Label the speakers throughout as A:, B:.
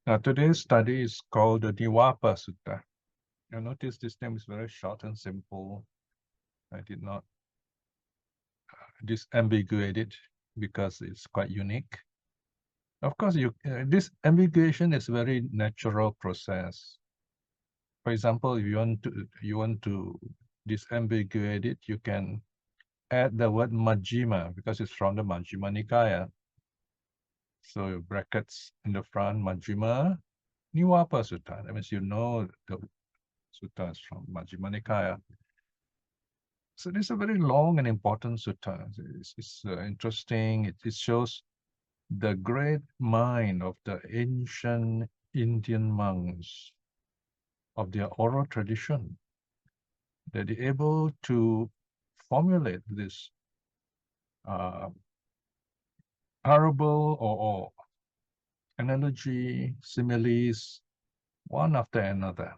A: Now, today's study is called the Nivāpa Sutta. You notice this name is very short and simple. I did not disambiguate it because it's quite unique. Of course, this ambiguation is a very natural process. For example, if you want to disambiguate it, you can add the word Majjhima because it's from the Majjhima Nikaya. So brackets in the front, Majjhima Nivāpa Sutta. That means you know the sutta is from Majjhima Nikaya. So this is a very long and important sutta. It's interesting. It shows the great mind of the ancient Indian monks of their oral tradition. That they're able to formulate this parable or analogy, similes, one after another.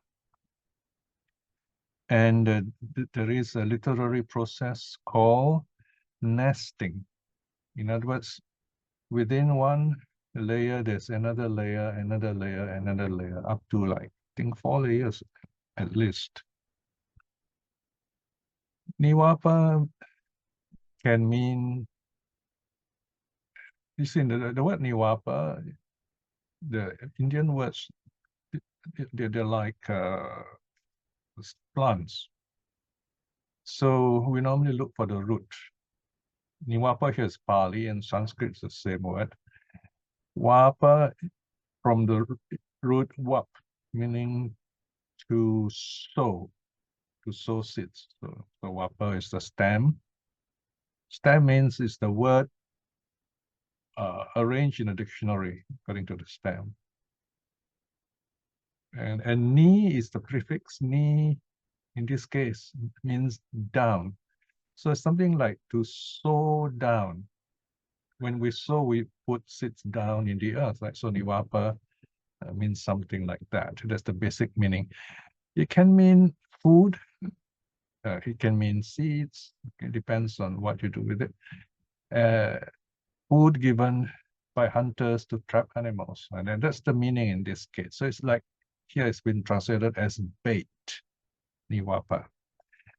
A: And there is a literary process called nesting. In other words, within one layer, there's another layer, another layer, another layer, up to like, I think 4 layers at least. Nivāpa can mean, you see, the word Nivāpa, the Indian words, they're like plants. So we normally look for the root. Nivāpa here is Pali and Sanskrit is the same word. Vapa from the root wap, meaning to sow seeds. So vapa is the stem. Stem means is the word arranged in a dictionary according to the stem. And ni is the prefix. Ni, in this case, means down. So it's something like to sow down. When we sow, we put seeds down in the earth, right? So Nivāpa means something like that. That's the basic meaning. It can mean food. It can mean seeds. It depends on what you do with it. Food given by hunters to trap animals. And then that's the meaning in this case. So it's like here it's been translated as bait, Nivāpa.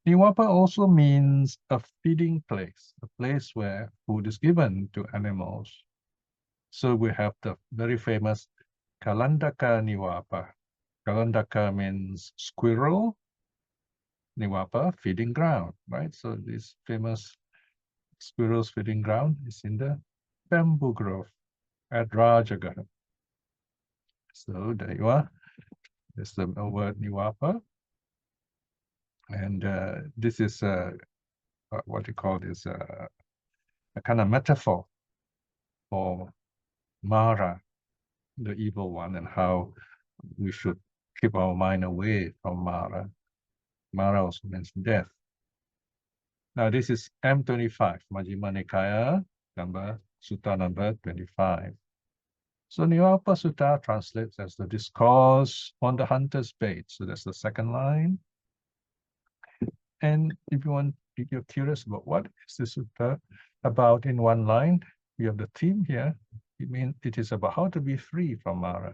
A: Nivāpa also means a feeding place, a place where food is given to animals. So we have the very famous kalandaka Nivāpa. Kalandaka means squirrel, Nivāpa, feeding ground, right? So this famous squirrel's feeding ground is in the bamboo grove at Rājagaha. So there you are. There's the word Nivāpa. And this is what you call this, a kind of metaphor for Māra, the evil one, and how we should keep our mind away from Māra. Māra also means death. Now this is M25, Majjhima Nikaya, Sutta number 25. So Nivāpa Sutta translates as the Discourse on the Hunter's Bait. So that's the second line. And if you're curious about what is the sutta about in one line, we have the theme here. It means it is about how to be free from Māra.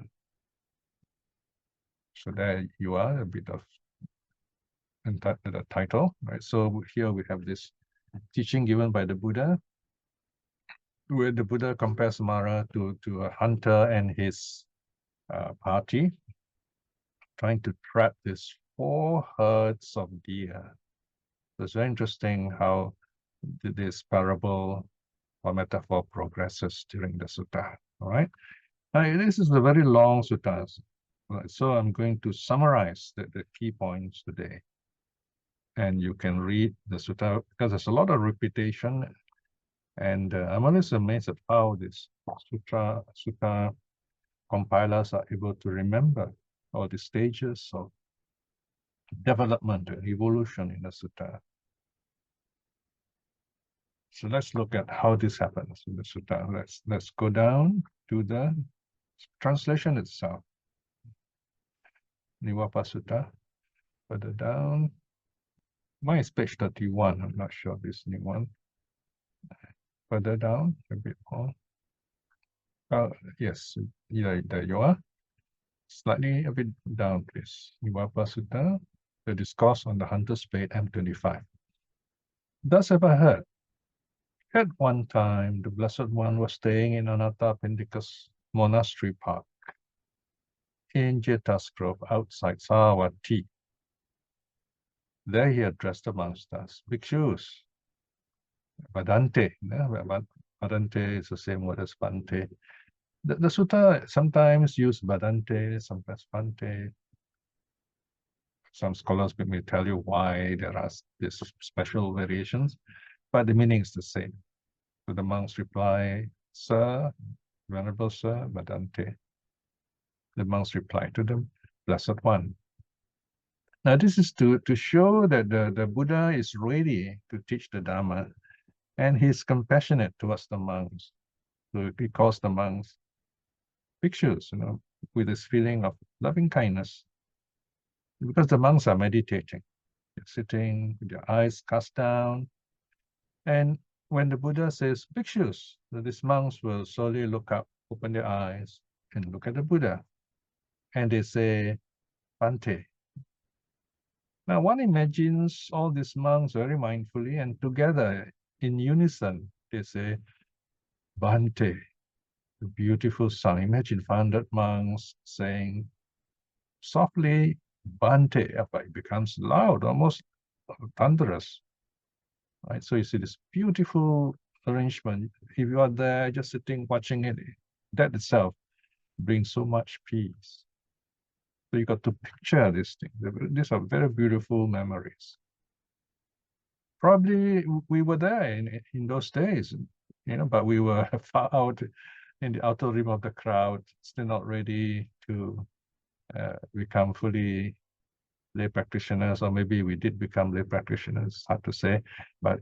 A: So there you are, a bit of the title, right? So here we have this teaching given by the Buddha, where the Buddha compares Māra to a hunter and his party, trying to trap these 4 herds of deer. So it's very interesting how this parable or metaphor progresses during the sutta. All right. Now, this is a very long sutta. So I'm going to summarize the key points today. And you can read the sutta because there's a lot of repetition. And I'm always amazed at how this sutta compilers are able to remember all the stages of development and evolution in the sutta. So let's look at how this happens in the sutta. Let's go down to the translation itself. Nivāpa Sutta, further down. Mine is page 31. I'm not sure this new one. Further down, a bit more. Yes, there you are. slightly a bit down, please. Nivāpa Sutta, the Discourse on the Hunter's Spade, M25. Thus have I heard. At one time, the Blessed One was staying in Anathapindika's monastery park in Jetas Grove outside Savatthi. There he addressed amongst us, bhikshus, Bhadante. Bhadante is the same word as Bhante. The sutta sometimes use Bhadante, sometimes Bhante. Some scholars may tell you why there are these special variations, but the meaning is the same. So the monks reply, Sir, Venerable Sir, Bhadante. The monks reply to the Blessed One. Now this is to show that the Buddha is ready to teach the Dharma, and he's compassionate towards the monks. So he calls the monks bhikshus, with this feeling of loving kindness. Because the monks are meditating. They're sitting with their eyes cast down. And when the Buddha says bhikshus, these monks will slowly look up, open their eyes, and look at the Buddha. And they say, Bhante. Now one imagines all these monks very mindfully, and together in unison, they say, Bhante, the beautiful sound. Imagine 500 monks saying softly, Bhante, it becomes loud, almost thunderous. Right? So you see this beautiful arrangement. If you are there just sitting, watching it, that itself brings so much peace. So you got to picture this thing. These are very beautiful memories. Probably we were there in those days, but we were far out in the outer rim of the crowd, still not ready to become fully lay practitioners, or maybe we did become lay practitioners, hard to say, but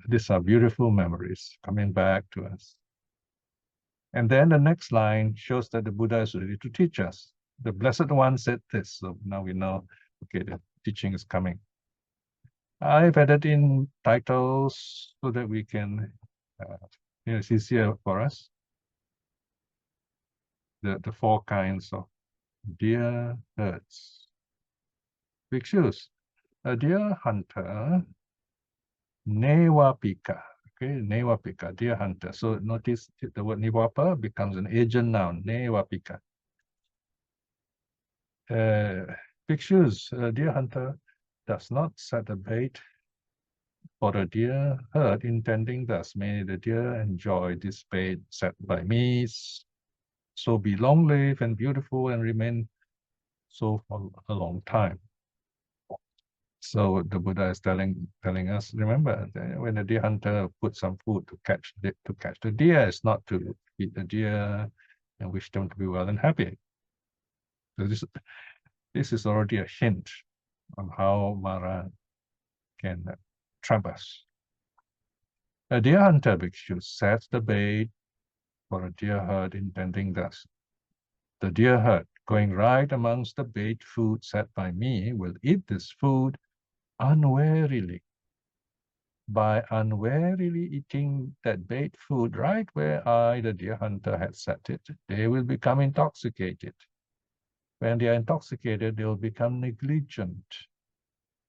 A: these are beautiful memories coming back to us. And then the next line shows that the Buddha is ready to teach us. The Blessed One said this, so now we know, okay, the teaching is coming. I've added in titles so that we can, it's easier for us. The 4 kinds of deer herds. Bhikshus, a deer hunter, Nivāpika. Okay, Nivāpika, deer hunter. So notice the word Nivāpa becomes an agent noun, Nivāpika. Bhikshus, a deer hunter, does not set a bait for a deer herd, intending thus, may the deer enjoy this bait set by me, so be long-lived and beautiful and remain so for a long time. So the Buddha is telling us, remember, when the deer hunter puts some food to catch the deer, it's not to eat the deer and wish them to be well and happy. So this is already a hint on how Māra can trap us. A deer hunter bhikshu sets the bait for a deer herd, intending thus. The deer herd, going right amongst the bait food set by me, will eat this food unwarily. By unwarily eating that bait food right where I, the deer hunter, had set it, they will become intoxicated. When they are intoxicated, they will become negligent.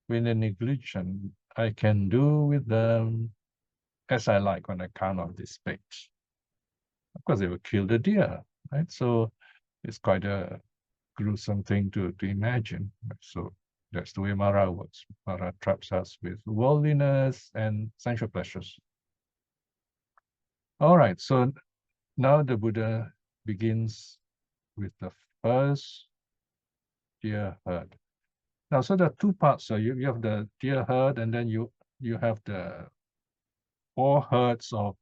A: When they're negligent, I can do with them as I like on account of this bait. Of course, they will kill the deer, right? So it's quite a gruesome thing to imagine. So that's the way Māra works. Māra traps us with worldliness and sensual pleasures. All right, so now the Buddha begins with the first deer herd. Now, so there are 2 parts. So you have the deer herd, and then you have the 4 herds of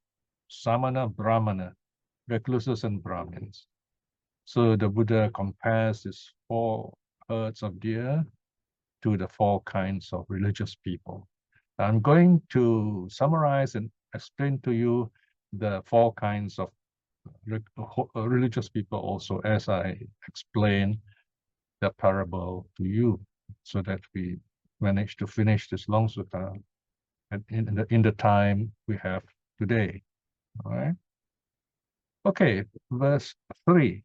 A: samana, brahmana, recluses and brahmins. So the Buddha compares these 4 herds of deer to the 4 kinds of religious people. I'm going to summarize and explain to you the 4 kinds of religious people also as I explain the parable to you, so that we manage to finish this long sutta in the time we have today. All right. Okay, verse 3.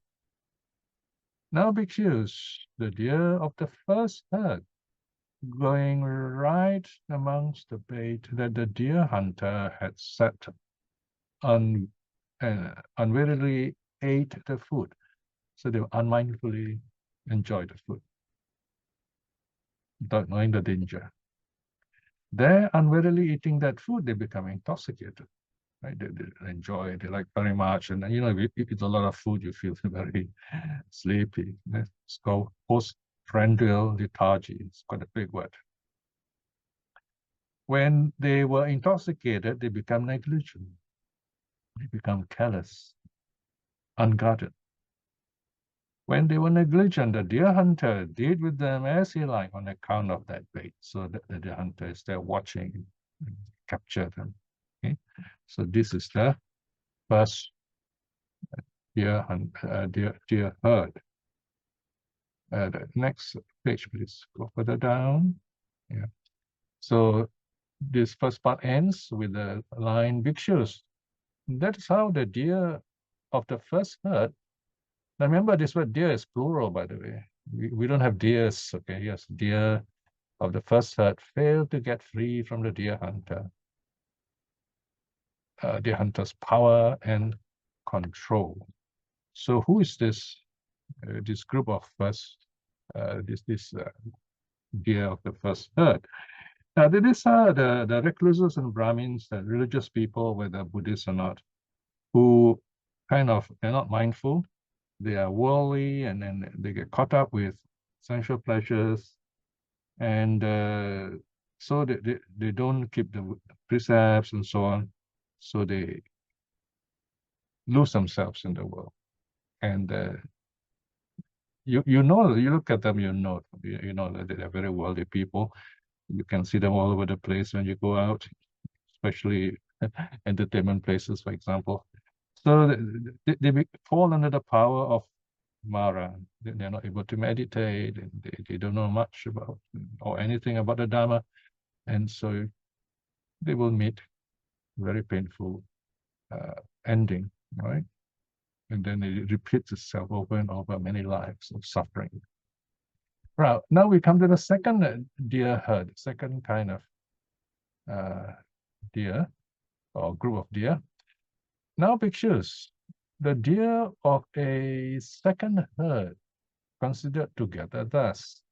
A: Now bhikshus, the deer of the first herd, going right amongst the bait that the deer hunter had set on, unwittingly ate the food. So they unmindfully enjoyed the food, without knowing the danger. They're unwittingly eating that food, they become intoxicated. Right? They enjoy, they like very much. And you know, if you eat a lot of food, you feel very sleepy. It's called postprandial lethargy. It's quite a big word. When they were intoxicated, they become negligent. They become careless, unguarded. When they were negligent, the deer hunter did with them as he liked on account of that bait. So the deer hunter is there watching and capture them. Okay? So this is the first deer herd. The next page, please. Go further down. Yeah. So this first part ends with the line bhikshus. That is how the deer of the first herd. Now remember, this word deer is plural, by the way. We don't have deers. Okay, yes, deer of the first herd failed to get free from the deer hunter. Deer hunter's power and control. So who is this? This group of first, this deer of the first herd. Now, these are the recluses and brahmins, the religious people, whether Buddhists or not, who they're not mindful, they are worldly, and then they get caught up with sensual pleasures, and so they don't keep the precepts and so on, so they lose themselves in the world. And you look at them, you know that they're very worldly people. You can see them all over the place when you go out, especially entertainment places, for example. So they fall under the power of Māra. They're not able to meditate, and they don't know much about or anything about the Dharma. And so they will meet very painful ending, right? And then it repeats itself over and over, many lives of suffering. Right, now we come to the second deer herd, second kind of deer or group of deer. Now bhikshus, the deer of a second herd considered together thus.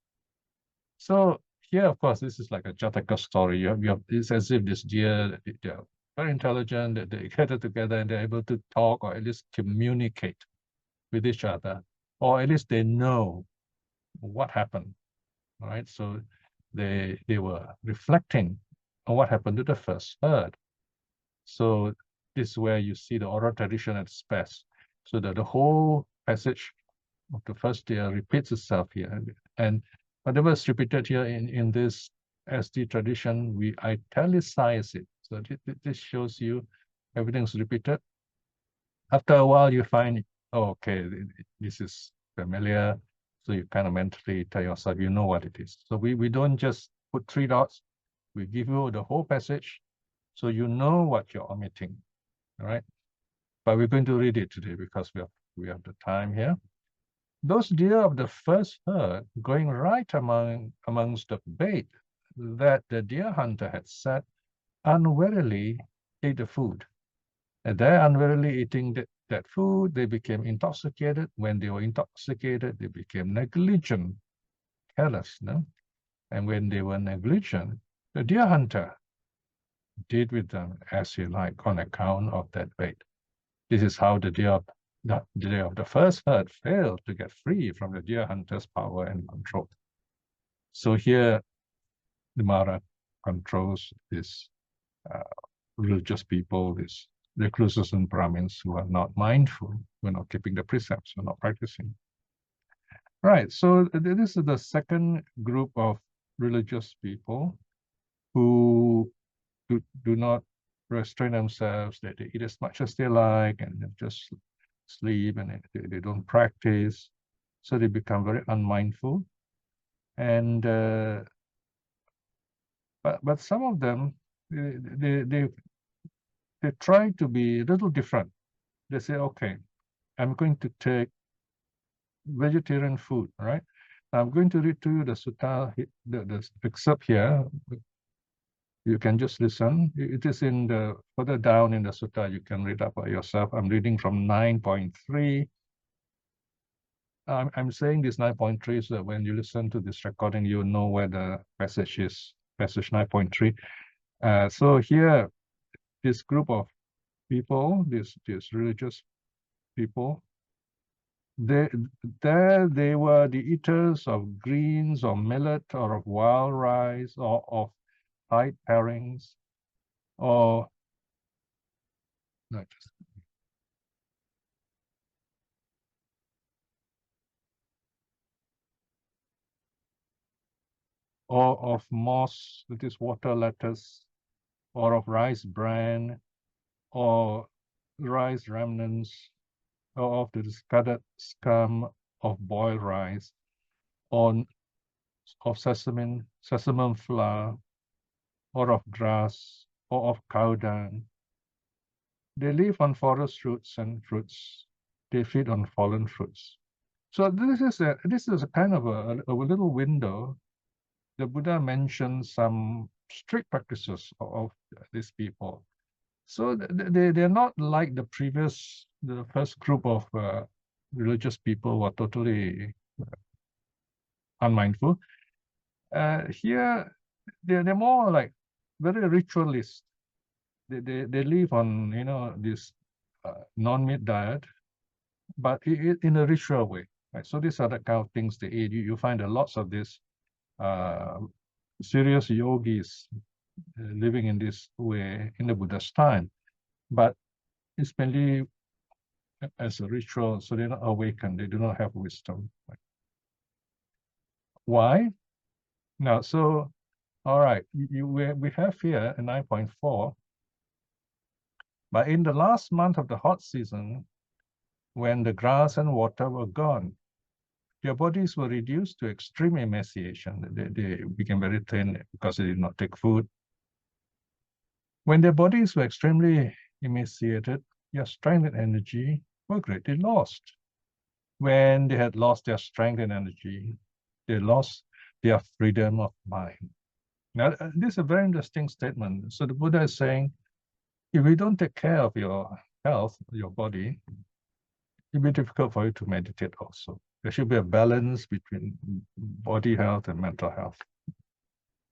A: So here, of course, this is like a Jataka story. It's as if this deer, they're very intelligent, that they gather together and they're able to talk or at least communicate with each other, or at least they know what happened, right? So they were reflecting on what happened to the first herd. So this is where you see the oral tradition at its best. So that the whole passage of the first deer repeats itself here. And whatever is repeated here in this SD tradition, we italicize it. So this shows you everything's repeated. After a while, you find, oh, okay, this is familiar. So you kind of mentally tell yourself, you know what it is. So we don't just put 3 dots. We give you the whole passage, so you know what you're omitting, all right? But we're going to read it today because we have the time here. Those deer of the first herd going right amongst the bait that the deer hunter had set unwarily ate the food. And there unwarily eating that food, they became intoxicated. When they were intoxicated, they became negligent, careless. No? And when they were negligent, the deer hunter did with them as he liked on account of that bait. This is how the deer of the first herd failed to get free from the deer hunter's power and control. So here, the Māra controls these religious people, these recluses and brahmins who are not mindful, who are not keeping the precepts, who are not practicing. Right, so this is the second group of religious people who do not restrain themselves, that they eat as much as they like and just sleep, and they don't practice. So they become very unmindful. And but some of them, they try to be a little different. They say, okay, I'm going to take vegetarian food, right? I'm going to read to you the sutta, the excerpt here. You can just listen. It is in the further down in the sutta. You can read up by yourself. I'm reading from 9.3. I'm saying this 9.3 so that when you listen to this recording, you know where the passage is, passage 9.3. So here, this group of people, these religious people, they were the eaters of greens or millet or of wild rice or of white herrings or no, or of moss, that is water lettuce, or of rice bran, or rice remnants, or of the discarded scum of boiled rice, or of sesame flour, or of grass, or of cow dung. They live on forest roots and fruits. They feed on fallen fruits. So this is a kind of a little window. The Buddha mentions some strict practices of these people. So they're not like the first group of religious people who are totally unmindful. Here, they're more like very ritualist. They live on this non-meat diet, but in a ritual way. Right? So these are the kind of things they eat. You find a lots of these serious yogis living in this way in the Buddha's time, but it's mainly as a ritual, so they're not awakened. They do not have wisdom. Right? Why? Now, so all right, we have here a 9.4. But in the last month of the hot season, when the grass and water were gone, their bodies were reduced to extreme emaciation. They became very thin because they did not take food. When their bodies were extremely emaciated, their strength and energy were greatly lost. When they had lost their strength and energy, they lost their freedom of mind. Now, this is a very interesting statement. So the Buddha is saying, if you don't take care of your health, your body, it'll be difficult for you to meditate also. There should be a balance between body health and mental health,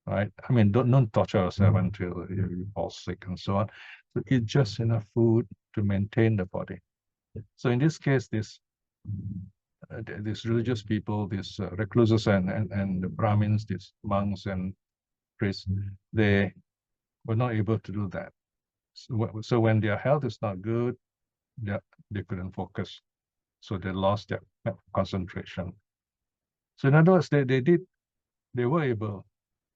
A: right? I mean, don't torture yourself until you fall sick and so on. So eat just enough food to maintain the body. So in this case, these religious people, these recluses and the brahmins, these monks and priests, they were not able to do that. So when their health is not good, they couldn't focus. So they lost their concentration. So in other words, they were able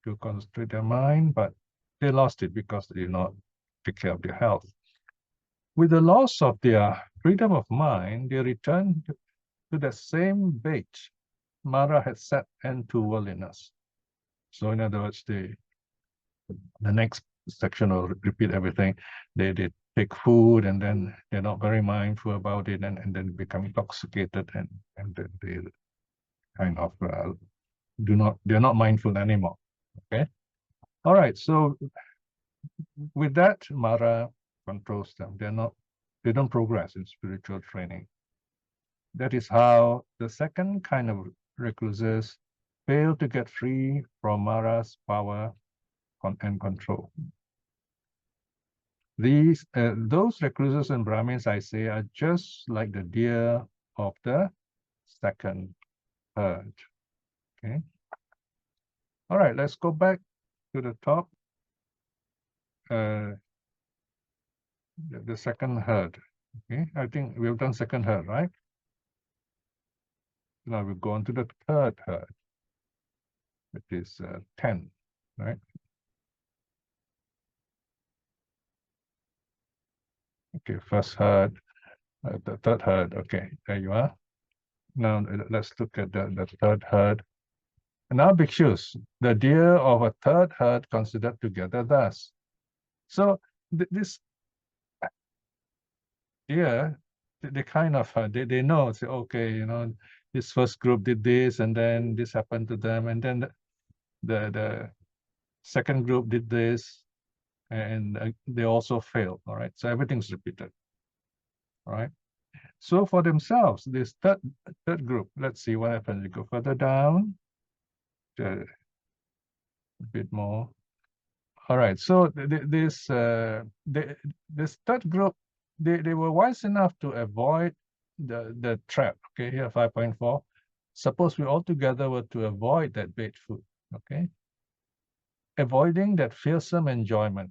A: to concentrate their mind, but they lost it because they did not take care of their health. With the loss of their freedom of mind, they returned to the same bait Māra had set end to worldliness. So in other words, the next section will repeat everything. They take food and then they're not very mindful about it and then become intoxicated and they kind of they're not mindful anymore. Okay. All right. So with that, Māra controls them. They don't progress in spiritual training. That is how the second kind of recluses fail to get free from Māra's power and control. Those recluses and brahmins, I say, are just like the deer of the second herd. Okay. All right, let's go back to the top. The second herd. Okay, I think we've done second herd, right? Now we'll go on to the third herd, which is 10, right? Okay, first herd, the third herd. Okay, there you are. Now let's look at the third herd. Now, bhikshus, the deer of a third herd considered together thus. So this deer, they kind of they know, say, okay, this first group did this, and then this happened to them, and then the second group did this, and they also failed. All right, so everything's repeated. All right. So for themselves, this third group, let's see what happens. You go further down, a bit more. All right. So this third group, they were wise enough to avoid the trap. Okay, here 5.4. Suppose we all together were to avoid that bait food. Okay, avoiding that fearsome enjoyment.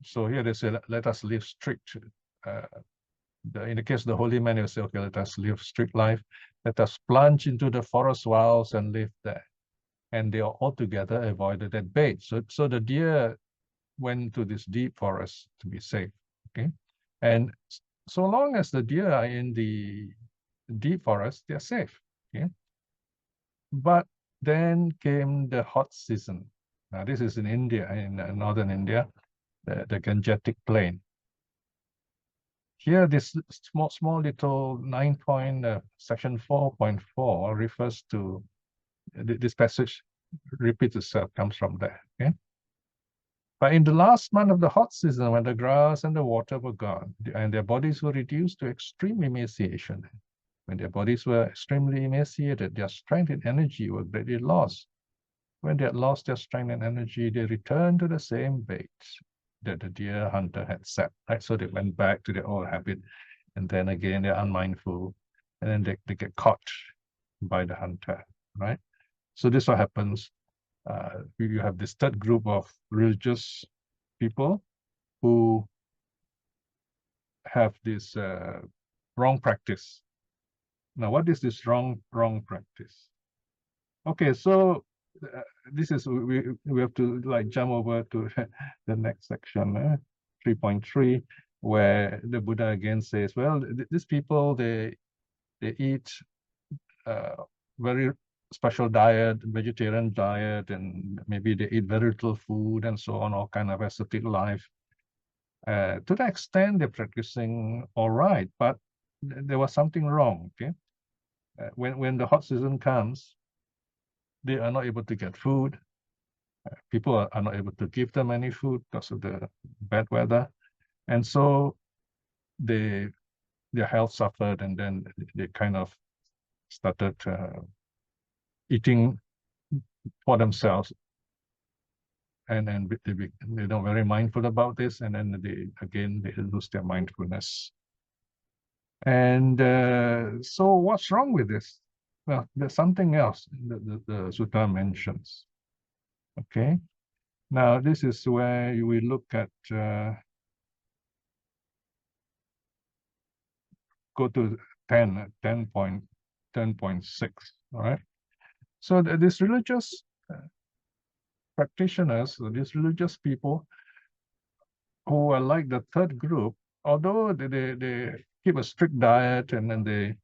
A: So here they say, let us live strict. In the case of the holy man, they say, okay, let us live strict life. Let us plunge into the forest wilds and live there. And they altogether avoided that bait. So the deer went to this deep forest to be safe. Okay, and so long as the deer are in the deep forest, they're safe. Okay, but then came the hot season. Now this is in India, in northern India, the Gangetic Plain. Here, this small little 9-point section 4.4 refers to this passage. Repeats itself, comes from there. Okay, but in the last month of the hot season, when the grass and the water were gone, and their bodies were reduced to extreme emaciation, when their bodies were extremely emaciated, their strength and energy were greatly lost. When they had lost their strength and energy, they returned to the same bait that the deer hunter had set. Right? So they went back to their old habit, and then again they're unmindful, and then they get caught by the hunter. Right? So this is what happens. You have this third group of religious people who have this wrong practice. Now, what is this wrong practice? Okay, so this is we have to like jump over to the next section, 3.3, where the Buddha again says, well, these people they eat very special diet, vegetarian diet, and maybe they eat very little food and so on, all kind of ascetic life. To that extent, they're practicing all right, but there was something wrong. Okay, when the hot season comes, they are not able to get food. People are not able to give them any food because of the bad weather, and so their health suffered, and then they kind of started eating for themselves, and then they're not very mindful about this, and then they lose their mindfulness. And so what's wrong with this? Well, there's something else the sutta mentions. Okay, now this is where we look at go to 10.6. All right, so these religious practitioners, these religious people who are like the third group, although they keep a strict diet, and then they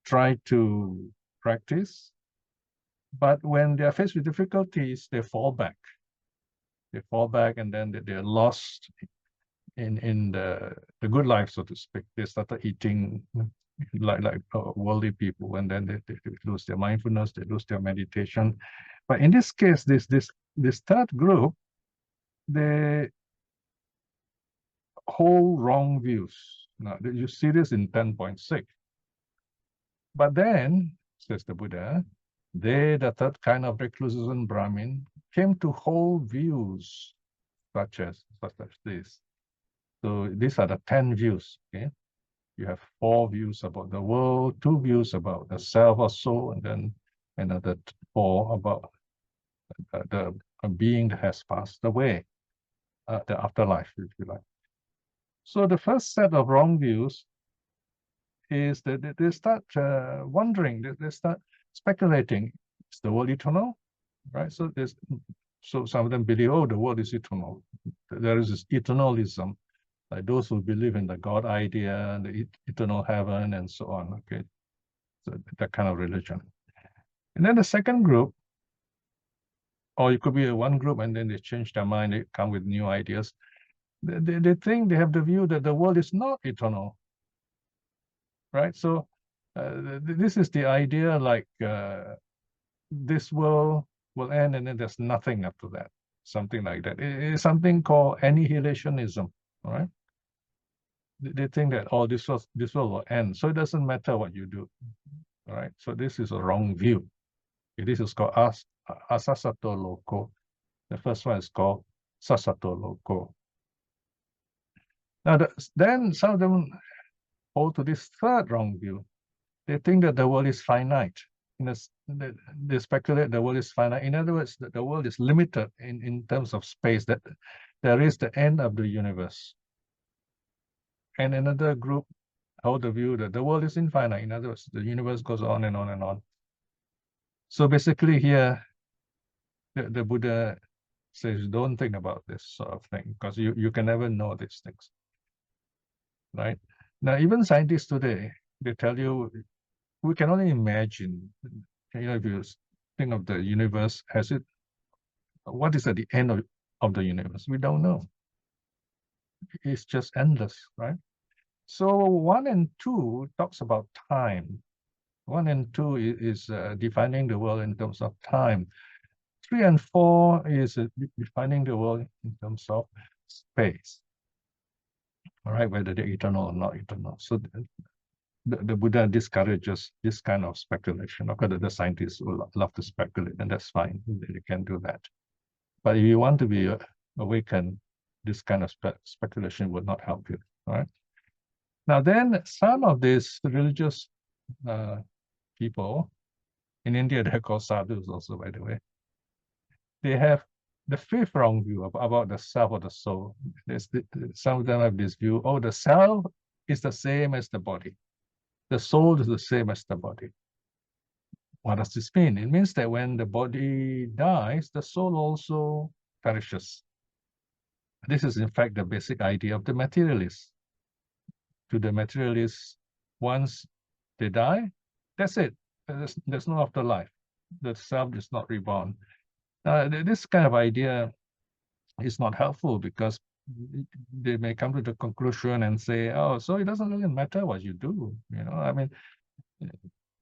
A: try to practice, but when they are faced with difficulties, they fall back. They fall back, and then they're lost in the good life, so to speak. They started eating like worldly people, and then they lose their mindfulness, they lose their meditation. But in this case, this third group, they hold wrong views. Now you see this in 10.6. But then, says the Buddha, they, the third kind of recluses and brahmin, came to hold views such as this. So these are the 10 views. Okay, you have 4 views about the world, 2 views about the self or soul, and then another 4 about the being that has passed away, the afterlife, if you like. So the first set of wrong views is that they start wondering, they start speculating. Is the world eternal? Right? So some of them believe, oh, the world is eternal. There is this eternalism, like those who believe in the God idea, the eternal heaven, and so on. Okay, so that kind of religion. And then the second group, or it could be one group, and then they change their mind, they come with new ideas. They think they have the view that the world is not eternal. right? So this is the idea, like this world will end and then there's nothing after that, something like that. It is something called annihilationism, right? They think that, oh, this world will end, so it doesn't matter what you do, all right? So this is a wrong view. This is called asasato loko. The first one is called sasato loko. Now, then some of them hold to this third wrong view. They think that the world is finite. They speculate the world is finite. In other words, that the world is limited in terms of space, that there is the end of the universe. And another group hold the view that the world is infinite. In other words, the universe goes on and on and on. So basically here, the Buddha says, don't think about this sort of thing, because you can never know these things, right? Now, even scientists today, they tell you, we can only imagine, if you think of the universe, what is at the end of the universe? We don't know. It's just endless, right? So 1 and 2 talks about time. 1 and 2 is defining the world in terms of time. 3 and 4 is defining the world in terms of space. All right, whether they're eternal or not eternal. So the Buddha discourages this kind of speculation. Of course, the scientists will love to speculate, and that's fine. They can do that. But if you want to be awakened, this kind of speculation would not help you. All right. Now, then some of these religious people in India, they're called sadhus also, by the way. They have the fifth wrong view about the self or the soul. Some of them have this view, oh, the self is the same as the body. The soul is the same as the body. What does this mean? It means that when the body dies, the soul also perishes. This is, in fact, the basic idea of the materialists. To the materialists, once they die, that's it. There's no afterlife. The self is not reborn. This kind of idea is not helpful, because they may come to the conclusion and say, oh, so it doesn't really matter what you do. I mean,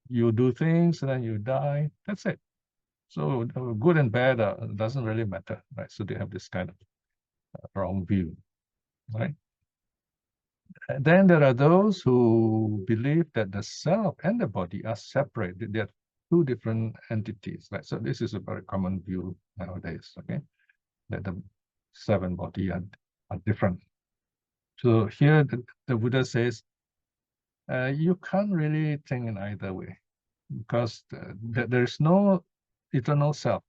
A: you do things and then you die. That's it. So good and bad doesn't really matter, right? So they have this kind of wrong view, right? And then there are those who believe that the self and the body are separate. They're two different entities, right? So this is a very common view nowadays, okay? That the self and body are different. So here the Buddha says, you can't really think in either way, because there is no eternal self.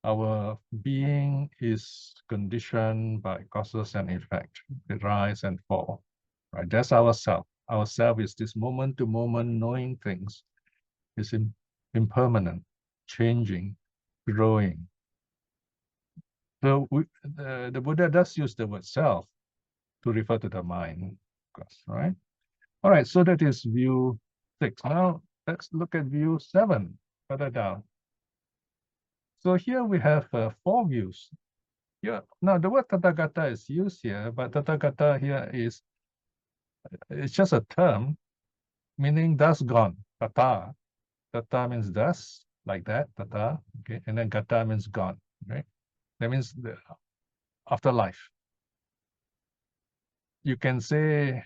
A: Our being is conditioned by causes and effect. They rise and fall, right? That's our self. Our self is this moment-to-moment knowing things. It's impermanent, changing, growing. So the Buddha does use the word self to refer to the mind, of course, right? All right, so that is view 6. Now let's look at view 7, further down. So here we have 4 views. Yeah, now the word Tathagata is used here, but Tathagata here it's just a term meaning thus gone. Tata. Tata means thus, like that, Tata. Okay, and then Gata means gone, right? That means the afterlife. You can say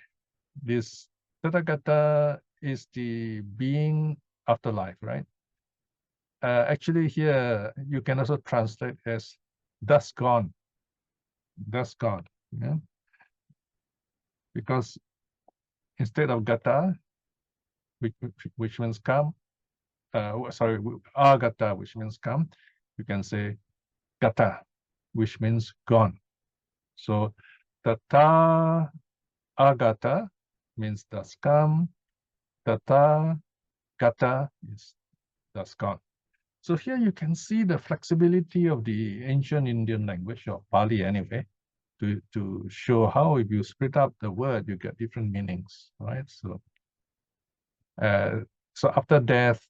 A: this Tathagata is the being afterlife, right? Actually, here you can also translate as thus gone. Thus gone. Yeah? Because instead of Gata, which means come, agata, which means come, you can say gata, which means gone. So tata agata means thus come, tata gata is thus gone. So here you can see the flexibility of the ancient Indian language, or Pali anyway, to show how if you split up the word, you get different meanings, right? So after death,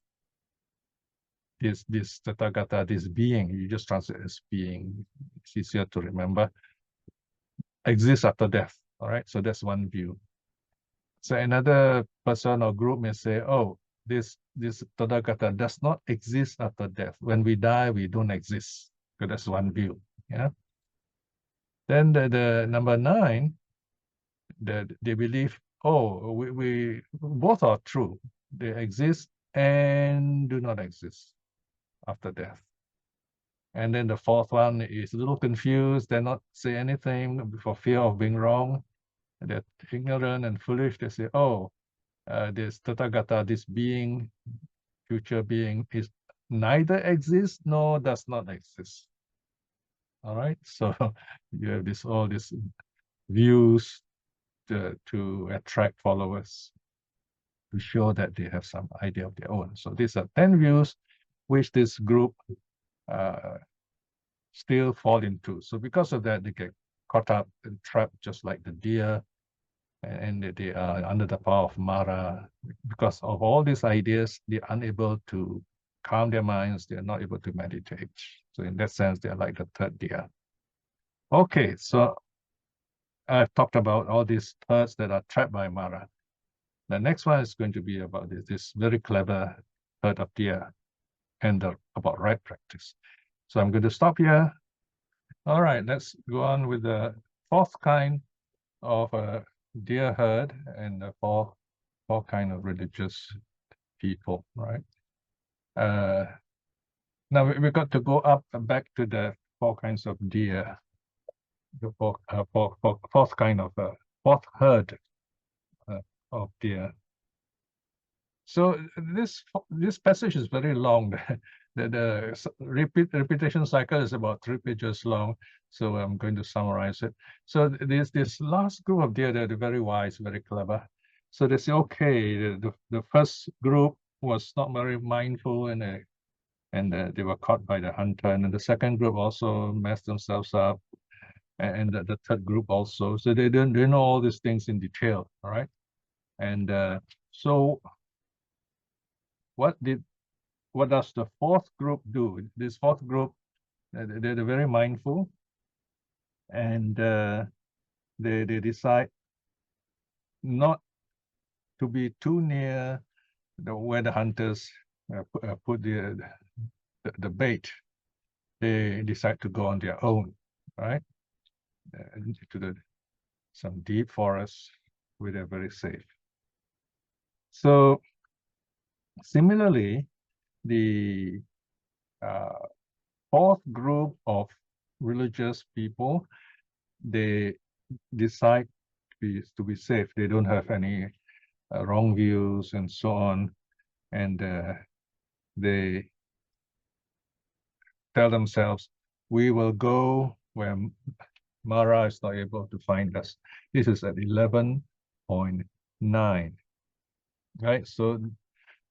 A: this Tathagata, this being, you just translate as being, it's easier to remember, exists after death. All right, so that's one view. So another person or group may say, oh, this Tathagata does not exist after death. When we die, we don't exist. So that's one view. Yeah. Then the number 9, they believe, oh, we both are true. They exist and do not exist after death. And then the 4th one is a little confused. They're not say anything for fear of being wrong. They're ignorant and foolish. They say, oh, this Tathagata, this being, future being, is neither exists nor does not exist. All right, so you have all these views to attract followers, to show that they have some idea of their own. So these are 10 views which this group still fall into. So because of that, they get caught up and trapped just like the deer, and they are under the power of Māra. Because of all these ideas, they're unable to calm their minds. They're not able to meditate. So in that sense, they're like the 3rd deer. Okay, so I've talked about all these thirds that are trapped by Māra. The next one is going to be about this very clever third of deer and about right practice. So I'm going to stop here. All right, let's go on with the 4th kind of a deer herd and the 4th kind of religious people, right? Now we got to go up back to the 4 kinds of deer, the 4th kind of 4th herd of deer. So this passage is very long. The repetition cycle is about 3 pages long. So I'm going to summarize it. So this last group of deer, they're very wise, very clever. So they say, okay, the first group was not very mindful and they were caught by the hunter. And then the second group also messed themselves up. And the third group also. So they know all these things in detail, all right? And so what does the 4th group do? This 4th group, they're very mindful, and they decide not to be too near where the hunters put the bait. They decide to go on their own, right? Into some deep forests where they're very safe. So similarly, the 4th group of religious people, they decide to be safe. They don't have any wrong views and so on, and they tell themselves, we will go where Māra is not able to find us. This is at 11.9, right? So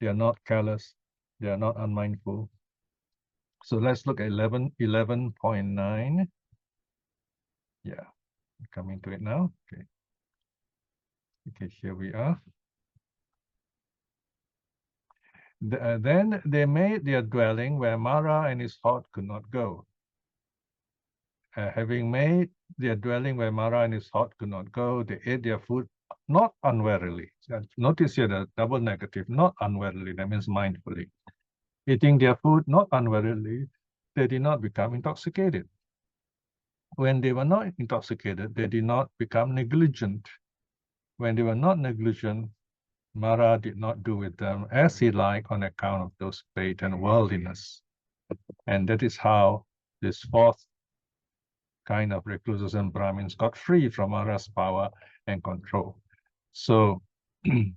A: they are not careless, they are not unmindful. So let's look at 11.9. Yeah, coming to it now. Okay. Okay, here we are. Then they made their dwelling where Māra and his horde could not go. Having made their dwelling where Māra and his horde could not go, they ate their food not unwarily. Notice here the double negative, not unwarily, that means mindfully. Eating their food not unwarily, they did not become intoxicated. When they were not intoxicated, they did not become negligent. When they were not negligent, Māra did not do with them as he liked on account of those bait and worldliness. And that is how this 4th kind of recluses and brahmins got free from Māra's power and control. So the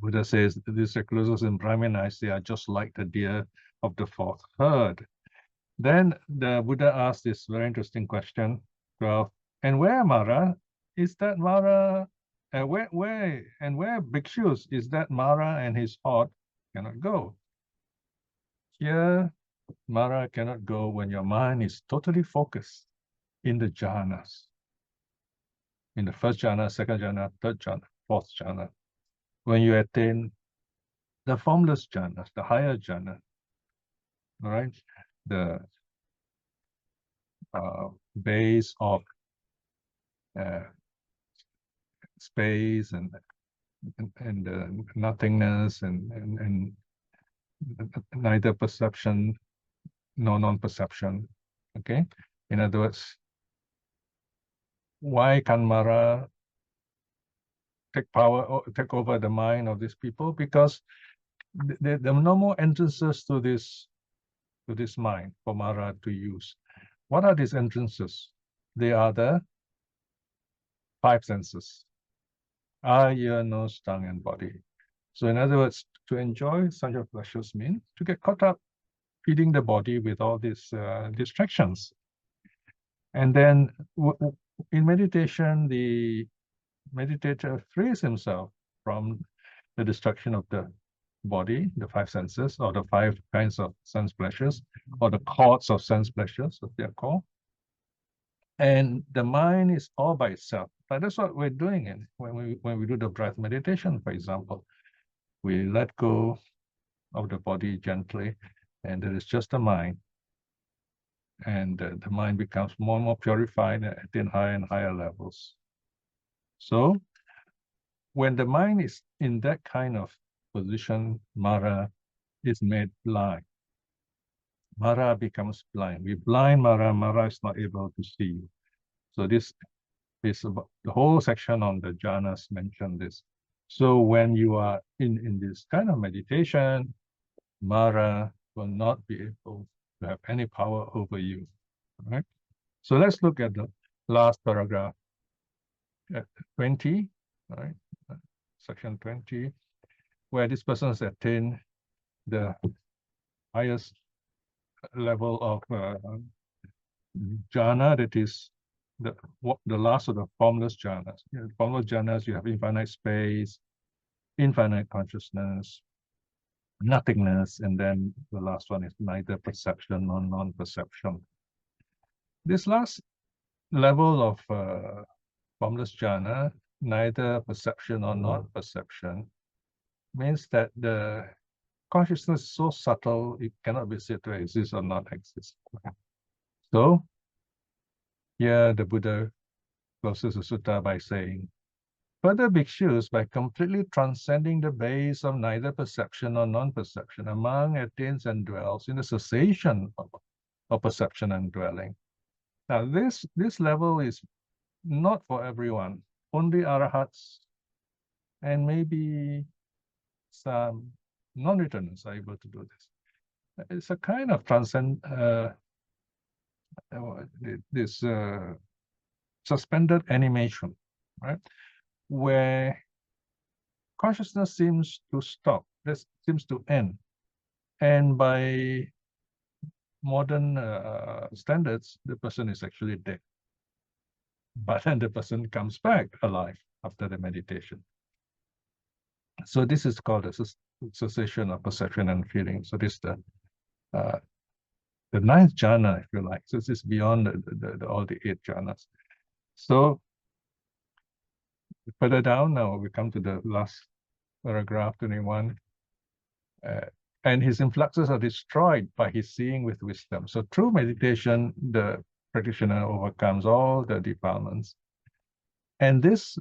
A: Buddha says these recluses and brahmins, they are just like the deer of the 4th herd. Then the Buddha asked this very interesting question, 12. And where, Māra, is that Māra? Where bhikshus is that Māra and his horde cannot go? Here, Māra cannot go when your mind is totally focused in the jhanas. In the 1st jhana, 2nd jhana, 3rd jhana, 4th jhana. When you attain the formless jhanas, the higher jhana, all right, the base of space and nothingness and neither perception nor non-perception. Okay, in other words, why can Māra take over the mind of these people? Because there are no more entrances to this mind for Māra to use. What are these entrances? They are the 5 senses: eye, ear, nose, tongue, and body. So in other words, to enjoy such a pleasures means to get caught up feeding the body with all these distractions. And then in meditation, the meditator frees himself from the destruction of the body, the 5 senses, or the 5 kinds of sense pleasures, or the cords of sense pleasures, as they are called. And the mind is all by itself. But that's what we're doing when we do the breath meditation, for example. We let go of the body gently, and there is just the mind. And the mind becomes more and more purified at higher and higher levels. So when the mind is in that kind of position, Māra is made blind. Māra becomes blind. We blind Māra, Māra is not able to see. So this is about the whole section on the jhanas mentioned this. So when you are in this kind of meditation, Māra will not be able to have any power over you. Right? So let's look at the last paragraph, 20, right? Section 20, where this person has attained the highest level of jhana, that is the last of the formless jhanas. Formless jhanas, you have infinite space, infinite consciousness, nothingness, and then the last one is neither perception nor non-perception. This last level of formless jhana, neither perception or non-perception, means that the consciousness is so subtle, it cannot be said to exist or not exist. So, here the Buddha closes the sutta by saying, further bhikshus, by completely transcending the base of neither perception or non-perception, among attains and dwells in the cessation of perception and dwelling. Now, this level is not for everyone. Only arahats and maybe some non-returners are able to do this. It's a kind of suspended animation, right? Where consciousness seems to stop, this seems to end. And by modern standards, the person is actually dead. But then the person comes back alive after the meditation. So this is called a cessation of perception and feeling. So this is the 9th jhana, if you like. So this is beyond all the 8 jhanas. So further down, now we come to the last paragraph, 21. And his influxes are destroyed by his seeing with wisdom. So through meditation, the practitioner overcomes all the defilements. And this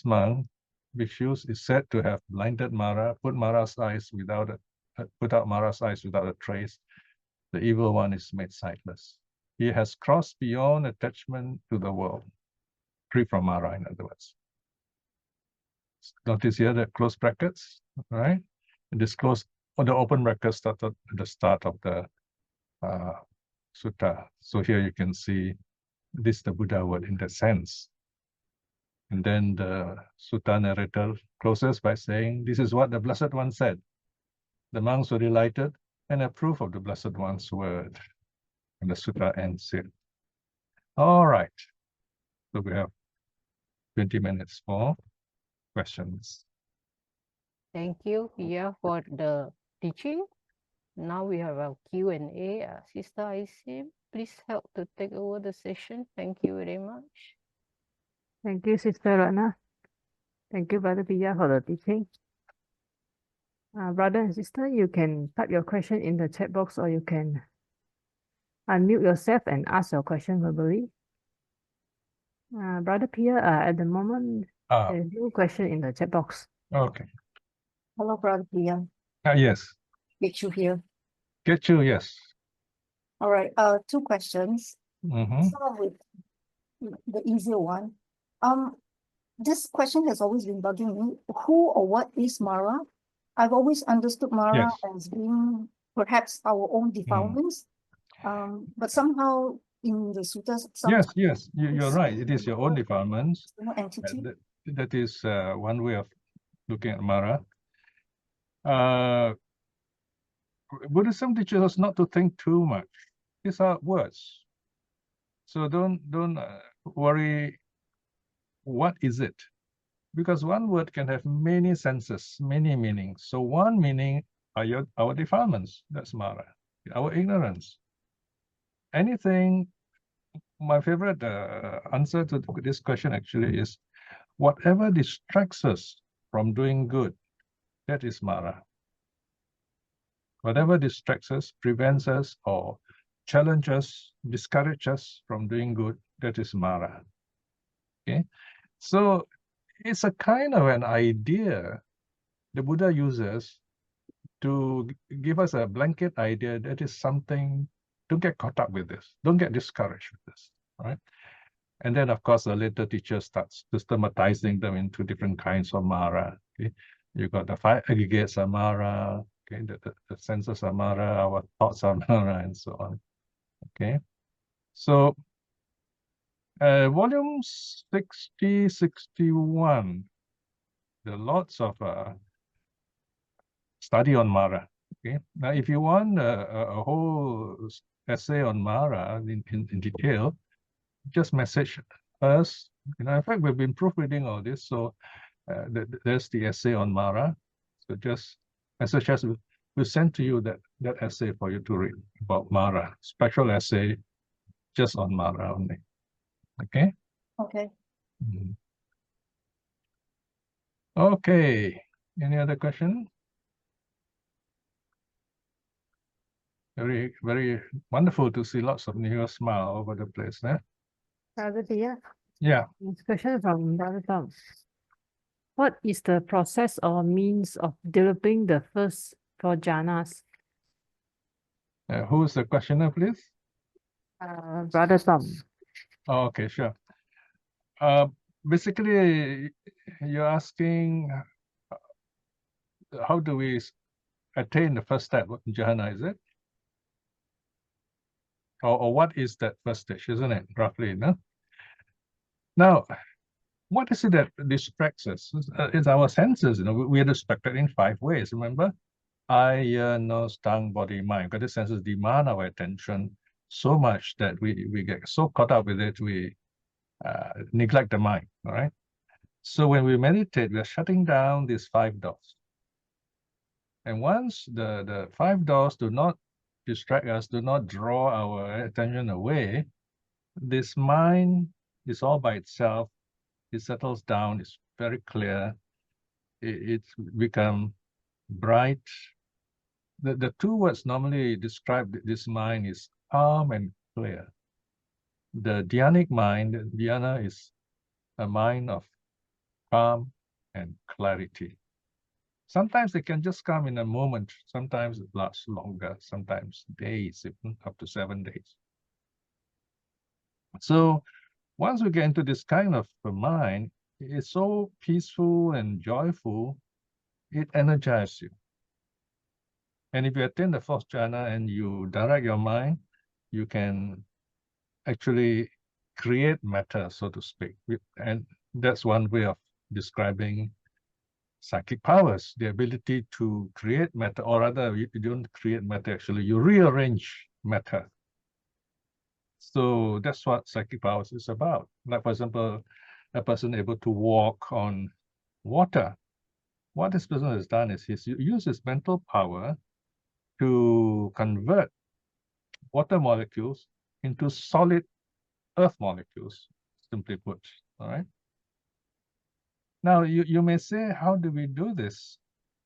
A: monk, bhikshus, is said to have blinded Māra, put out Māra's eyes without a trace. The evil one is made sightless. He has crossed beyond attachment to the world, free from Māra, in other words. Notice here the close brackets, right? This close, or the open brackets started at the start of the sutta. So here you can see this the Buddha word in that sense. And then the sutta narrator closes by saying, this is what the Blessed One said. The monks were delighted and approved of the Blessed One's word. And the sutta ends here. All right. So we have 20 minutes for questions.
B: Thank you, Piya, for the teaching. Now we have our Q&A. Sister Isim, please help to take over the session. Thank you very much.
C: Thank you, Sister Rana. Thank you, Brother Piya, for the teaching. Brother and sister, you can type your question in the chat box, or you can unmute yourself and ask your question verbally. Brother Piya, at the moment, There's no question in the chat box.
A: Okay.
D: Hello, Brother Piya.
A: Yes.
D: Get you here.
A: Get you, yes.
D: All right. Two questions.
A: Mm-hmm.
D: Start with the easier one. This question has always been bugging me. Who or what is Māra? I've always understood Māra
A: Yes.
D: as being perhaps our own defilements. But somehow in the suttas,
A: Yes,
D: sometimes
A: yes, you're
D: it's
A: right. It is your own defilements.
D: no entity.
A: That is one way of looking at Māra. Buddhism teaches us not to think too much. These are words. So don't worry, what is it? Because one word can have many senses, many meanings. So one meaning are our defilements. That's Māra, our ignorance. Anything, my favorite answer to this question actually is, whatever distracts us from doing good, that is Māra. Whatever distracts us, prevents us, or challenges, discourages us from doing good, that is Māra. Okay, so it's a kind of an idea the Buddha uses to give us a blanket idea that is something. Don't get caught up with this. Don't get discouraged with this. Right? And then, of course, the later teacher starts systematizing them into different kinds of Māra. Okay? You got the 5 aggregates of Māra, okay, the senses are Māra, our thoughts are Māra, and so on. Okay, so volume 60, 61, there are lots of study on Māra. Okay, now if you want a whole essay on Māra in detail, just message us. In fact, we've been proofreading all this, so there's the essay on Māra. So just message us. We'll send to you that essay for you to read about Māra. Special essay just on Māra only. Okay?
D: Okay.
A: Okay. Any other question? Very, very wonderful to see lots of new smile over the place.
C: Brother Piya,
A: Yeah.
C: this question from Brother Tom. What is the process or means of developing the first 4 jhanas?
A: Who's the questioner, please?
C: Brother Tom.
A: Oh, okay, sure. Basically, you're asking how do we attain the first step, jhana, is it? Or what is that first stage, isn't it? Roughly, no? Now, what is it that distracts us? It's our senses. We are distracted in 5 ways. Remember, eye, ear, nose, tongue, body, mind. Because the senses demand our attention so much that we get so caught up with it, we neglect the mind. All right. So when we meditate, we are shutting down these 5 doors. And once the 5 doors do not distract us, do not draw our attention away, this mind is all by itself. It settles down. It's very clear. It's become bright. The 2 words normally describe this mind is calm and clear. The dhyanic mind, dhyana is a mind of calm and clarity. Sometimes it can just come in a moment. Sometimes it lasts longer, sometimes days, even up to 7 days. So once we get into this kind of mind, it's so peaceful and joyful, it energizes you. And if you attain the 4th jhana and you direct your mind, you can actually create matter, so to speak. And that's one way of describing psychic powers, the ability to create matter, or rather, you don't create matter, actually, you rearrange matter. So that's what psychic powers is about. Like, for example, a person able to walk on water. What this person has done is he uses mental power to convert water molecules into solid earth molecules, simply put, all right? Now, you may say, how do we do this?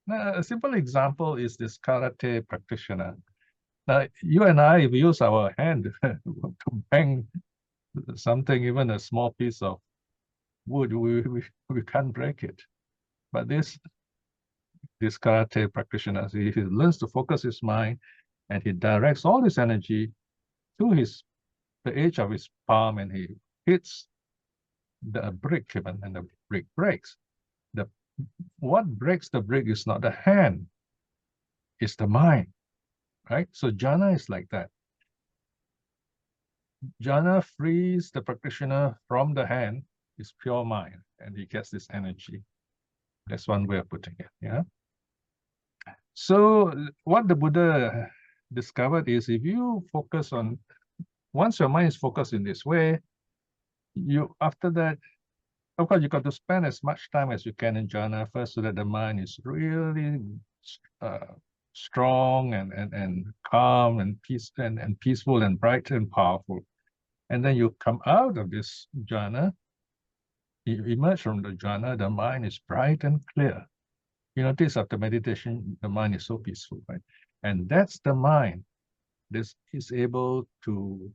A: Now, a simple example is this karate practitioner. Now, you and I, we use our hand to bang something, even a small piece of wood, we can't break it. But this karate practitioner, he learns to focus his mind, and he directs all his energy to the edge of his palm, and he hits the brick, and the brick breaks. What breaks the brick is not the hand, it's the mind, right? So jhana is like that. Jhana frees the practitioner from the hand, is pure mind, and he gets this energy. That's one way of putting it, yeah? So what the Buddha discovered is, if you focus on, once your mind is focused in this way, after that, of course, you got to spend as much time as you can in jhana first, so that the mind is really strong and calm and peaceful and bright and powerful. And then you come out of this jhana, you emerge from the jhana, the mind is bright and clear. You notice after meditation, the mind is so peaceful, right? And that's the mind that is able to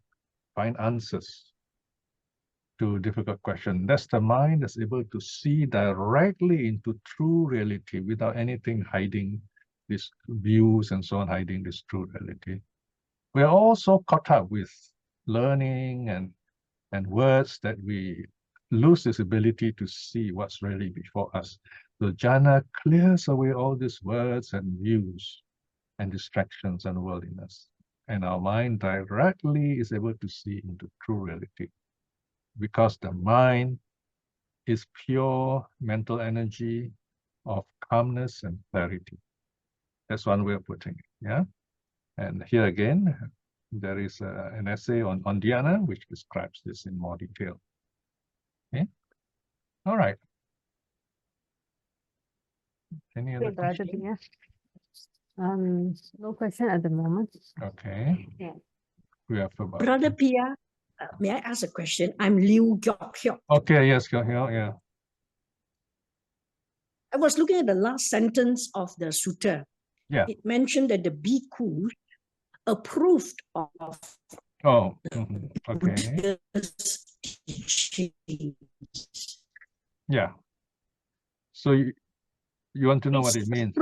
A: find answers to difficult questions. That's the mind that's able to see directly into true reality without anything hiding these views and so on, hiding this true reality. We're also caught up with learning and words that we lose this ability to see what's really before us. So jhana clears away all these words and views and distractions and worldliness. And our mind directly is able to see into true reality, because the mind is pure mental energy of calmness and clarity. That's one way of putting it, yeah? And here again, there is an essay on dhyana, which describes this in more detail. Okay? All right. Any other
C: Brother
A: questions?
C: Piya. No question at the moment.
A: Okay.
C: Yeah.
A: We have about...
E: Brother Piya, may I ask a question? I'm Liu Gyok Hyok.
A: Okay, yes, go here, yeah.
E: I was looking at the last sentence of the sutta.
A: Yeah.
E: It mentioned that the bhikkhus approved of
A: Oh, okay.
E: Buddha's teachings.
A: Yeah. So you want to know what it means?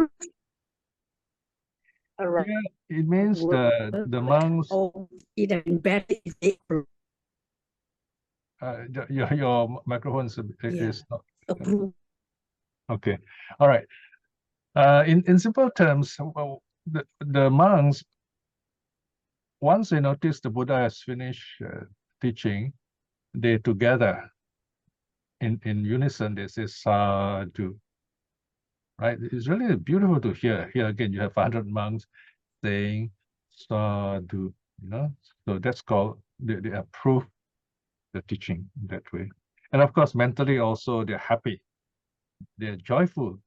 E: Alright.
A: Yeah, it means the monks...
E: Oh, it had been better if they
A: your microphone is not...
E: approved.
A: Okay, all right. In simple terms, well, the monks, once they notice the Buddha has finished teaching, they together in unison, they say sadhu, right? It's really beautiful to hear. Here again, you have 100 monks saying sadhu, you know? So that's called, they approve the teaching that way. And of course, mentally also, they're happy. They're joyful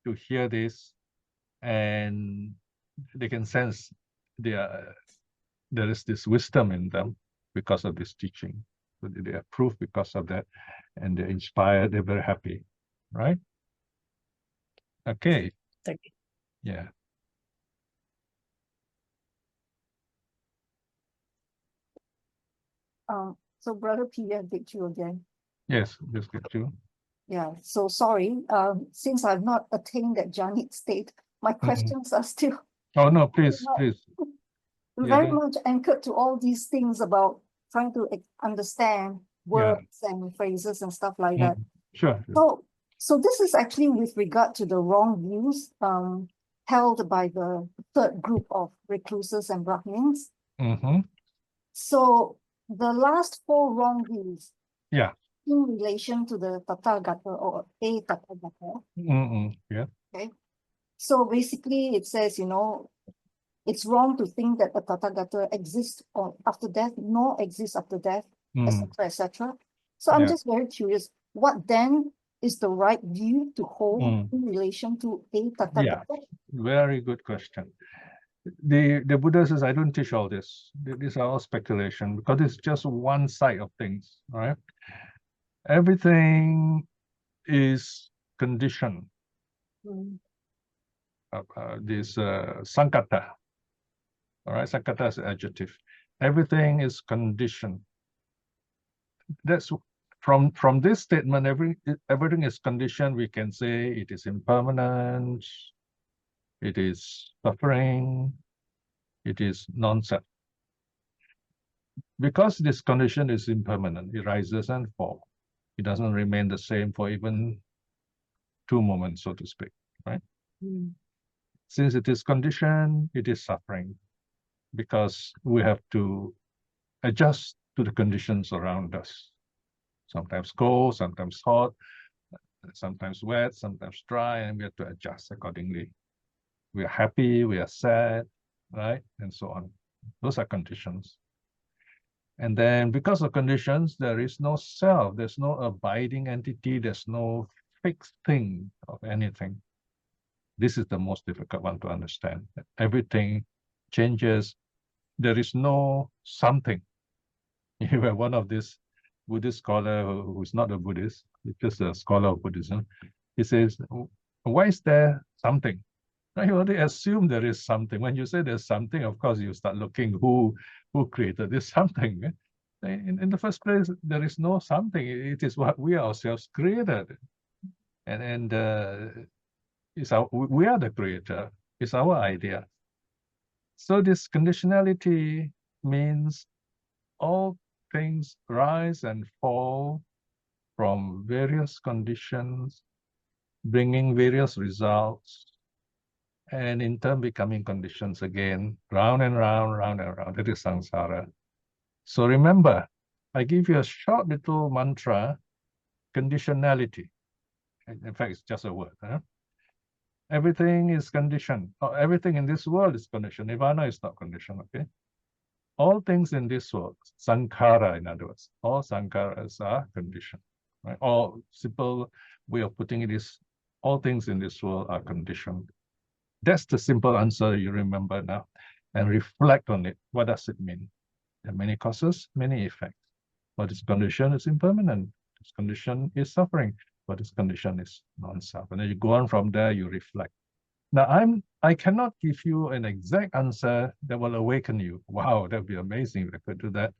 A: to hear this, and they can sense there is this wisdom in them because of this teaching. So they approve because of that, and they're inspired, they're very happy, right? Okay.
E: Thank you.
A: Yeah.
D: So Brother Piya, did you again?
A: Yes, just get you.
D: Yeah, so sorry. Since I've not attained that jhanic state, my questions are still
A: Oh no, please,
D: not-
A: please.
D: very much anchored to all these things about trying to understand words and phrases and stuff like that.
A: Sure.
D: So this is actually with regard to the wrong views held by the third group of recluses and brahmins. So the last four wrong views,
A: Yeah.
D: in relation to the Tathagata or a Tathagata.
A: Yeah.
D: Okay. So basically it says, you know, it's wrong to think that a Tathagata exists after death, nor exists after death, etc., etc. So I'm just very curious, what then is the right view to hold in relation to a Tathagata?
A: Yeah, very good question. The Buddha says, I don't teach all this. These are all speculation, because it's just one side of things, all right? Everything is conditioned. This sankata, all right? Sankata is an adjective. Everything is conditioned. That's from this statement, everything is conditioned. We can say it is impermanent, it is suffering, it is non-self. Because this condition is impermanent, it rises and falls. It doesn't remain the same for even 2 moments, so to speak, right? Since it is conditioned, it is suffering, because we have to adjust to the conditions around us. Sometimes cold, sometimes hot, sometimes wet, sometimes dry, and we have to adjust accordingly. We are happy, we are sad, right? And so on. Those are conditions. And then because of conditions, there is no self, there's no abiding entity, there's no fixed thing of anything. This is the most difficult one to understand. Everything changes. There is no something. You have one of these Buddhist scholar who's not a Buddhist, he's just a scholar of Buddhism. He says, why is there something? You only assume there is something. When you say there's something, of course, you start looking who created this something. In the first place, there is no something. It is what we ourselves created. And we are the creator. It's our idea. So this conditionality means all things rise and fall from various conditions, bringing various results, and in turn becoming conditions again, round and round, round and round. That is samsara. So remember, I give you a short little mantra, conditionality. In fact, it's just a word. Everything is conditioned. Everything in this world is conditioned. Nirvana is not conditioned, okay? All things in this world, sankhara, in other words, all sankharas are conditioned. Right? All simple way of putting it is, all things in this world are conditioned. That's the simple answer you remember now. And reflect on it. What does it mean? There are many causes, many effects. What is condition is impermanent. This condition is suffering. What is condition is non-self. And then you go on from there, you reflect. Now, I cannot give you an exact answer that will awaken you. Wow, that would be amazing if I could do that.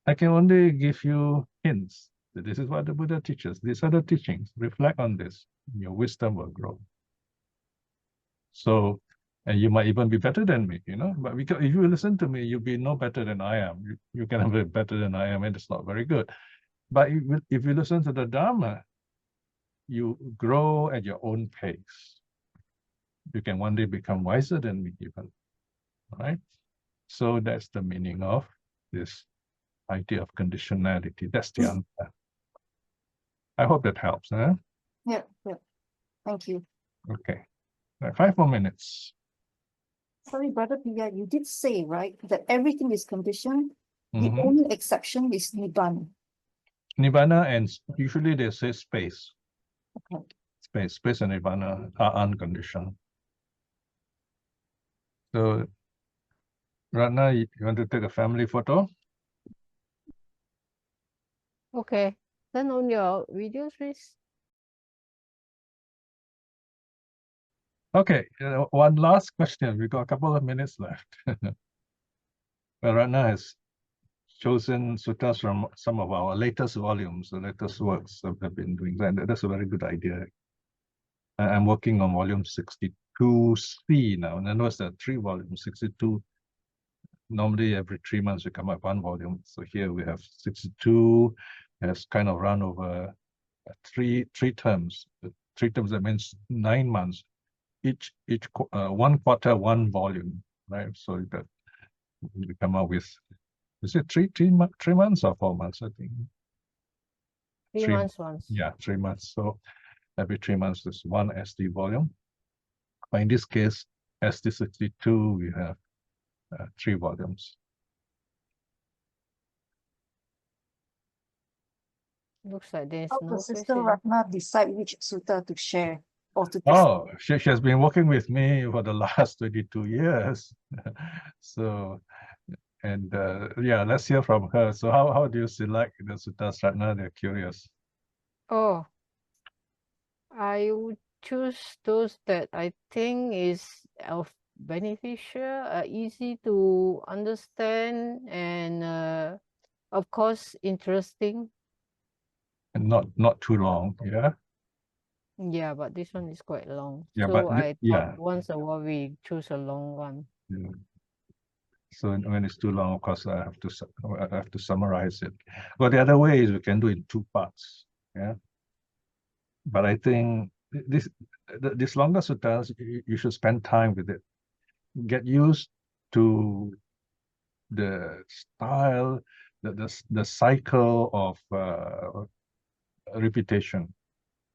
A: I can only give you hints. This is what the Buddha teaches. These are the teachings. Reflect on this. Your wisdom will grow. So, and you might even be better than me, but because if you listen to me, you'll be no better than I am. You can be better than I am, and it's not very good. But if you listen to the Dharma, you grow at your own pace. You can one day become wiser than me even, right? So that's the meaning of this idea of conditionality. That's the answer. I hope that helps, huh?
D: Yeah. Thank you.
A: Okay. 5 more minutes.
D: Sorry, Brother Piya, you did say, right, that everything is conditioned. The
A: Mhm.
D: only exception is Nibbana.
A: Nibbana, and usually they say space.
D: Okay.
A: Space and Nibbana are unconditioned. So, Ratna, you want to take a family photo?
B: Okay, turn on your videos, please.
A: Okay, one last question. We've got a couple of minutes left. Well, Ratna has chosen suttas from some of our latest volumes, the latest works that have been doing that. That's a very good idea. I'm working on volume 62C now. And I know it's a 3 volume, 62. Normally every 3 months we come up 1 volume. So here we have 62, has kind of run over three terms. 3 terms, that means 9 months. Each 1 quarter, 1 volume, right? So that we come up with, is it 3 months or 4 months, I think?
B: 3 months once.
A: Yeah, 3 months. So every 3 months there's 1 SD volume. But in this case, SD62, we have 3 volumes.
B: Looks like there's
D: How
B: no
D: does Sister
B: question.
D: Ratna decide which sutta to share or to
A: Oh, she has been working with me for the last 22 years. So, and yeah, let's hear from her. So how do you select the suttas, Ratna? They're curious.
B: Oh, I would choose those that I think is of beneficial, easy to understand, and of course interesting.
A: not too long. Yeah.
B: Yeah, but this one is quite long.
A: Yeah,
B: So
A: but
B: I thought
A: yeah.
B: once a while we choose a long one.
A: Yeah. So when it's too long, of course, I have to summarize it. But the other way is we can do it in 2 parts. Yeah. But I think this longer suttas, you should spend time with it. Get used to the style, the cycle of repetition.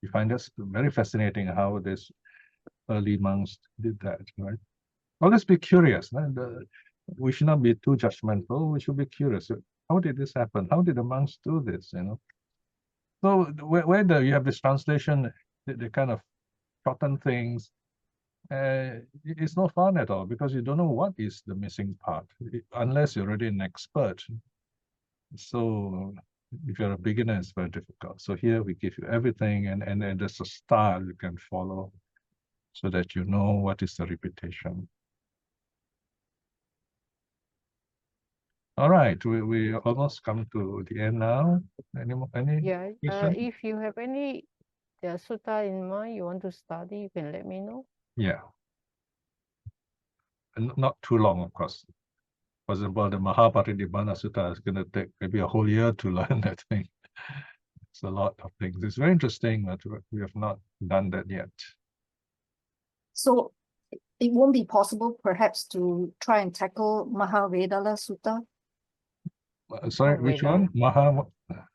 A: You find this very fascinating how this early monks did that, right? Always be curious. Right? We should not be too judgmental. We should be curious. How did this happen? How did the monks do this? You know. So whether you have this translation, the kind of shorten things, it's not fun at all because you don't know what is the missing part unless you're already an expert. So if you're a beginner, it's very difficult. So here we give you everything, and there's a style you can follow so that you know what is the repetition. All right, we almost come to the end now. Any
B: Yeah,
A: questions?
B: if you have any sutta in mind you want to study, you can let me know.
A: Yeah. And not too long, of course. For example, the Mahaparinibbana Sutta is going to take maybe a whole year to learn that thing. It's a lot of things. It's very interesting, but we have not done that yet.
D: So it won't be possible perhaps to try and tackle Mahavedala Sutta?
A: Sorry, which one?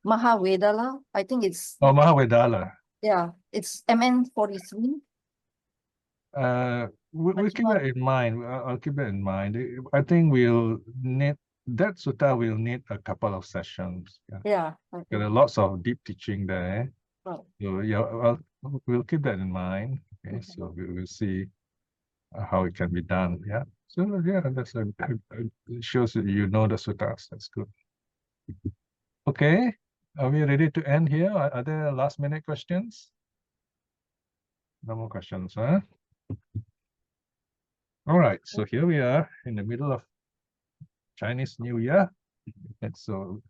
D: Mahavedala, I think it's,
A: Oh, Mahavedala.
D: yeah, it's MN 43.
A: We'll keep that in mind. I'll keep that in mind. I think we'll need, that sutta will need a couple of sessions. Yeah.
D: Yeah.
A: There are lots of deep teaching there.
D: Right.
A: So yeah, we'll keep that in mind. Okay, so we will see how it can be done. Yeah. So yeah, that's it shows that you know the suttas. That's good. Okay, are we ready to end here? Are there last minute questions? No more questions, huh? All right, so here we are in the middle of Chinese New Year. And so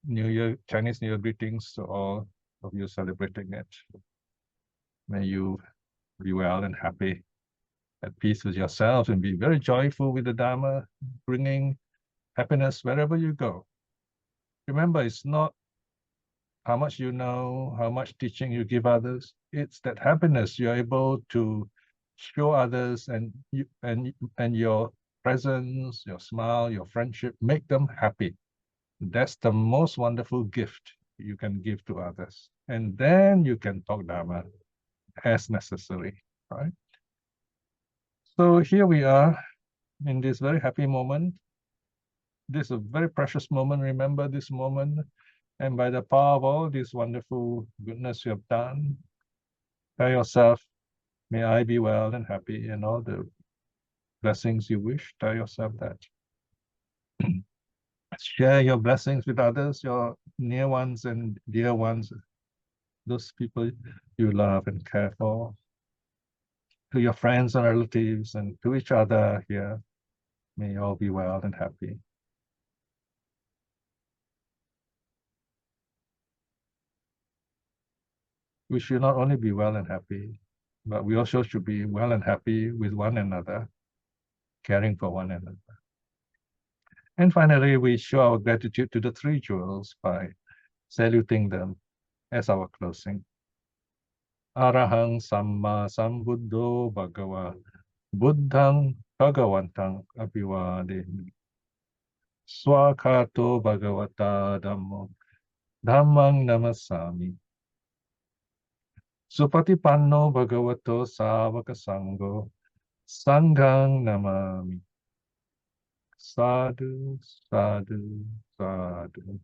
A: New Year, Chinese New Year greetings to all of you celebrating it. May you be well and happy, at peace with yourselves, and be very joyful with the Dharma, bringing happiness wherever you go. Remember, it's not how much you know, how much teaching you give others. It's that happiness you're able to show others, and your presence, your smile, your friendship, make them happy. That's the most wonderful gift you can give to others. And then you can talk Dharma as necessary, right? So here we are in this very happy moment. This is a very precious moment. Remember this moment. And by the power of all this wonderful goodness you have done, tell yourself, may I be well and happy, and all the blessings you wish, tell yourself that. Share your blessings with others, your near ones and dear ones, those people you love and care for, to your friends and relatives, and to each other here. May you all be well and happy. We should not only be well and happy, but we also should be well and happy with one another, caring for one another. And finally, we show our gratitude to the 3 jewels by saluting them as our closing. Arahang Samma Sambuddho Bhagava Buddhang Bhagavantang Abhivademi. Swakato Bhagavata Dhammo Dhammang Namasami. Supatipanno Bhagavato Savaka Sangho Sanghang Namami. Sadhu, sadhu, sadhu.